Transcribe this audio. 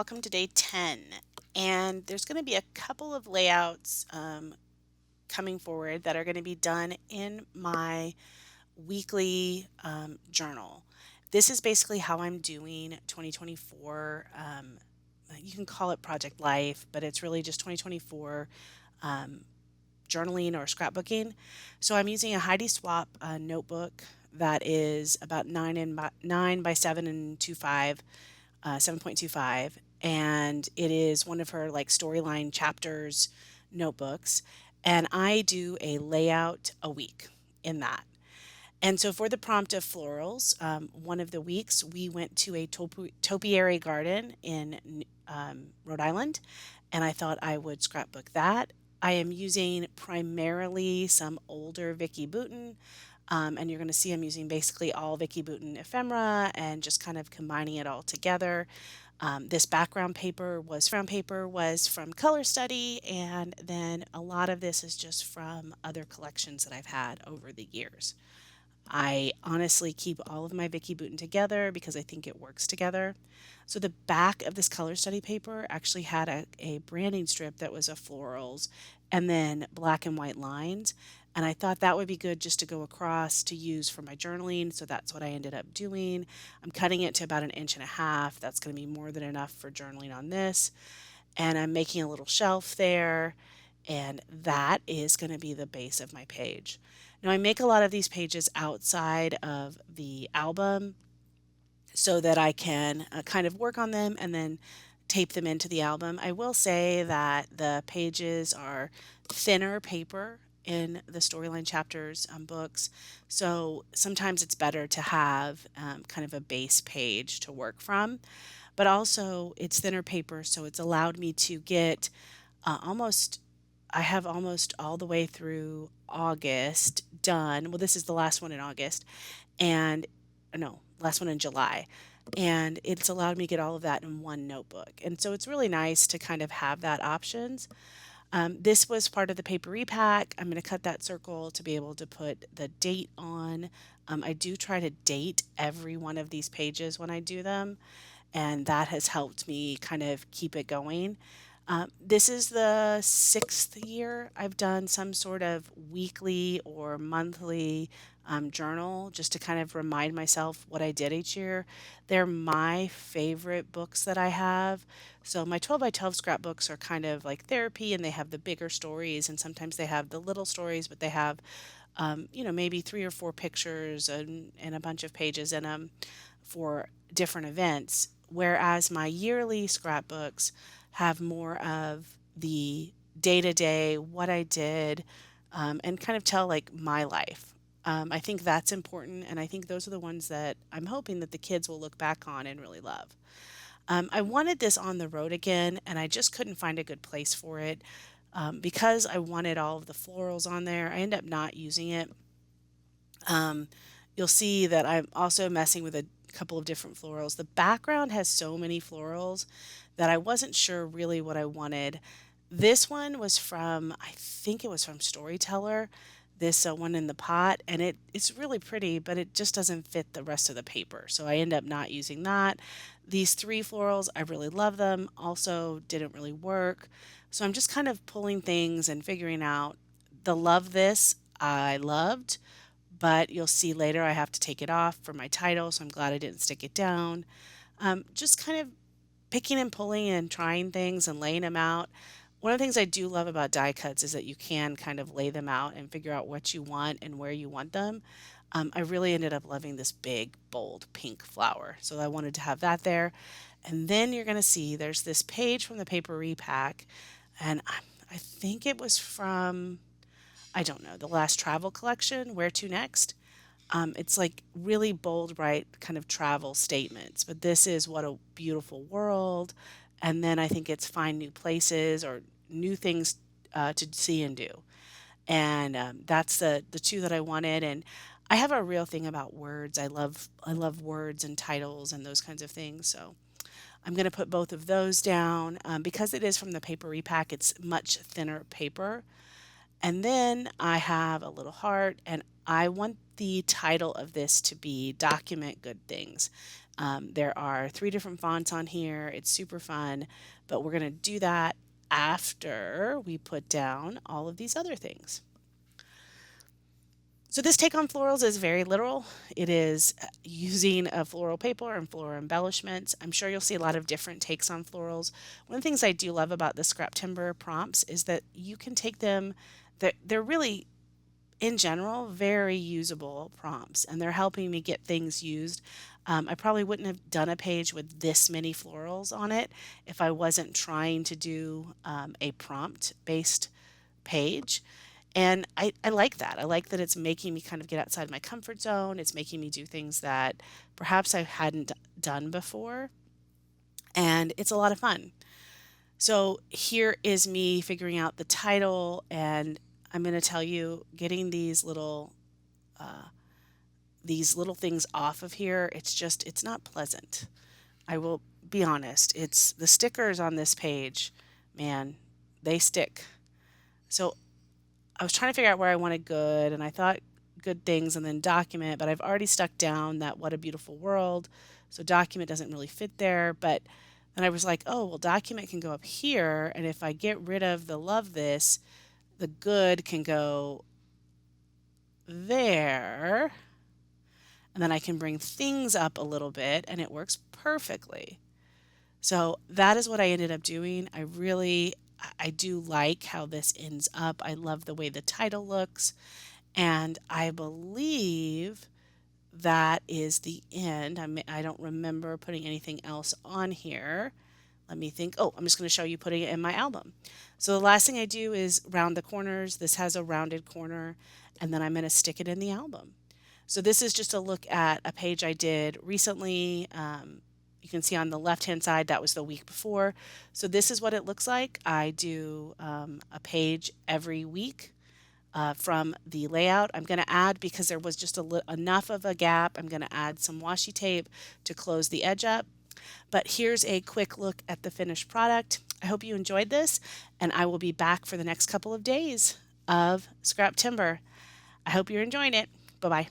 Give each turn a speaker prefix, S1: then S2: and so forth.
S1: welcome to day 10. And there's going to be a couple of layouts coming forward that are going to be done in my weekly journal. This is basically how I'm doing 2024. You can call it Project Life, but it's really just 2024 um, journaling or scrapbooking. So I'm using a Heidi Swap notebook that is about 9 by 7.25, and it is one of her like storyline chapters notebooks. And I do a layout a week in that. And so for the prompt of florals, one of the weeks we went to a topiary garden in Rhode Island, and I thought I would scrapbook that. I am using primarily some older Vicky Bouton, and you're going to see I'm using basically all Vicky Bouton ephemera and just kind of combining it all together. This background paper was from Color Study, and then a lot of this is just from other collections that I've had over the years. I honestly keep all of my Vicky Bouton together because I think it works together. So the back of this color study paper actually had a branding strip that was a florals and then black and white lines. And I thought that would be good just to go across to use for my journaling. So that's what I ended up doing. I'm cutting it to about an inch and a half. That's going to be more than enough for journaling on this. And I'm making a little shelf there, and that is going to be the base of my page. Now, I make a lot of these pages outside of the album so that I can kind of work on them and then tape them into the album. I will say that the pages are thinner paper in the storyline chapters books, so sometimes it's better to have kind of a base page to work from, but also it's thinner paper, so it's allowed me to get almost I have almost all the way through August done. Well, this is the last one in August, and no, last one in July. And it's allowed me to get all of that in one notebook. And so it's really nice to kind of have that options. This was part of the paper repack. I'm going to cut that circle to be able to put the date on. I do try to date every one of these pages when I do them, and that has helped me kind of keep it going. This is the sixth year I've done some sort of weekly or monthly journal just to kind of remind myself what I did each year. They're my favorite books that I have. So my 12 by 12 scrapbooks are kind of like therapy, and they have the bigger stories, and sometimes they have the little stories, but they have, maybe three or four pictures and a bunch of pages in them for different events. Whereas my yearly scrapbooks have more of the day to day, what I did, and kind of tell like my life. I think that's important, and I think those are the ones that I'm hoping that the kids will look back on and really love. I wanted this on the road again, and I just couldn't find a good place for it. Because I wanted all of the florals on there, I end up not using it. Um, you'll see that I'm also messing with a couple of different florals. The background has so many florals that I wasn't sure really what I wanted. This one was from, I think it was from Storyteller, this one in the pot, and it's really pretty, but it just doesn't fit the rest of the paper. So I end up not using that. These three florals, I really love them, also didn't really work. So I'm just kind of pulling things and figuring out the love this I loved, but you'll see later I have to take it off for my title, so I'm glad I didn't stick it down. Just kind of picking and pulling and trying things and laying them out. One of the things I do love about die cuts is that you can kind of lay them out and figure out what you want and where you want them. I really ended up loving this big, bold pink flower, so I wanted to have that there. And then you're going to see there's this page from the paper repack, and I think it was from, I don't know, the last travel collection, Where to Next? It's like really bold, bright kind of travel statements. But this is What a Beautiful World. And then I think it's Find New Places or New Things to See and Do. And that's the two that I wanted. And I have a real thing about words. I love words and titles and those kinds of things. So I'm going to put both of those down because it is from the paper repack. It's much thinner paper, and then I have a little heart, and I want the title of this to be Document Good Things. There are three different fonts on here. It's super fun, but we're going to do that after we put down all of these other things. So this take on florals is very literal. It is using a floral paper and floral embellishments. I'm sure you'll see a lot of different takes on florals. One of the things I do love about the Scraptember prompts is that you can take them, they're really, in general, very usable prompts, and they're helping me get things used. I probably wouldn't have done a page with this many florals on it if I wasn't trying to do a prompt based page. And I like that. I like that it's making me kind of get outside my comfort zone. It's making me do things that perhaps I hadn't done before. And it's a lot of fun. So here is me figuring out the title, and I'm going to tell you, getting these little things off of here, it's not pleasant. I will be honest. It's the stickers on this page, man, they stick. So I was trying to figure out where I wanted good, and I thought good things and then document, but I've already stuck down that what a beautiful world. So document doesn't really fit there. But then I was like, oh, well, document can go up here. And if I get rid of the love this, the good can go there. And then I can bring things up a little bit and it works perfectly. So that is what I ended up doing. I do like how this ends up. I love the way the title looks. And I believe that is the end. I don't remember putting anything else on here. Let me think. Oh, I'm just going to show you putting it in my album. So the last thing I do is round the corners. This has a rounded corner, and then I'm going to stick it in the album. So this is just a look at a page I did recently. You can see on the left-hand side, that was the week before. So this is what it looks like. I do a page every week from the layout. I'm going to add, because there was just enough of a gap, I'm going to add some washi tape to close the edge up. But here's a quick look at the finished product. I hope you enjoyed this, and I will be back for the next couple of days of Scrap Timber. I hope you're enjoying it. Bye-bye.